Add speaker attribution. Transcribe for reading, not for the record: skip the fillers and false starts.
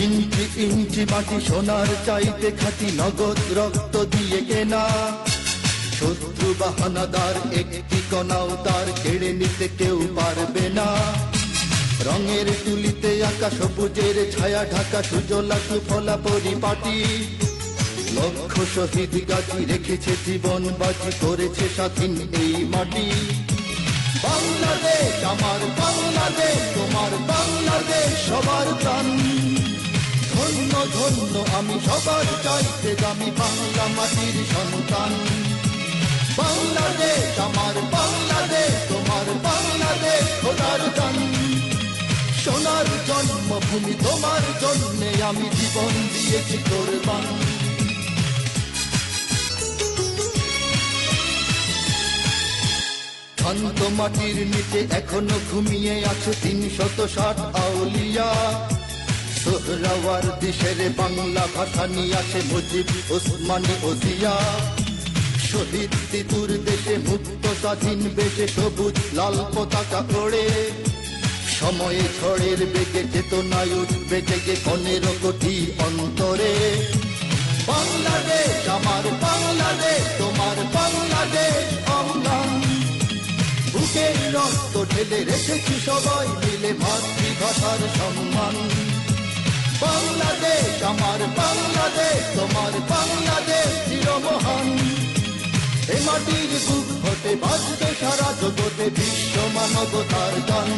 Speaker 1: ইঞ্চি ইঞ্চি মাটি সোনার চাইতে খাঁটি, নগদ রক্ত দিয়ে কেনা। শত্রু বাহানাদার একটি কণাও তার কেড়ে নিতে কেউ পারবে না। রঙের তুলিতে আঁকা সবুজের ছায়া ঢাকা সুজলা সুফলা পরিপাটি। লক্ষ শহীদ গাছি রেখেছে জীবন বাজি, করেছে স্বাধীন এই মাটি। বাংলাদেশ আমার বাংলাদেশ, তোমার বাংলাদেশ সবার প্রাণ। ধন্য ধন্য আমি সবার চাইতে দামি বাংলা মাটির সন্তান। বাংলাদেশ আমার বাংলাদেশ, তোমার বাংলাদেশ খোদার দান। সোনার জন্মভূমি তোমার জন্যে আমি জীবন দিয়েছি কোরবান। শান্ত মাটির নিচে এখনো ঘুমিয়ে আছে ৩৬০ আউলিয়া। সোহরাওয়ার দেশের বাংলা ভাষা নিয়ে আসে মুজিব, ওসমানী ও জিয়া। শহীদ তিতুর দেশে মুক্ত স্বাধীন বেশে সবুজ লাল পতাকা ওড়ে। সময়ে ঝড়ের বেগে চেতনায় উঠবে জেগে ১৫ কোটি অন্তরে। বাংলাদেশ আমার বাংলাদেশ, তোমার বাংলাদেশ অম্লান। বুকে রক্ত ঢেলে রেখেছি সবাই মিলে মাতৃভাষার সম্মান। বাংলাদেশ আমার বাংলাদেশ, তোমার বাংলাদেশ চিরমহান। এ মাটির বুক হতে বাজবে সারা জগতে বিশ্ব মানবতার গান।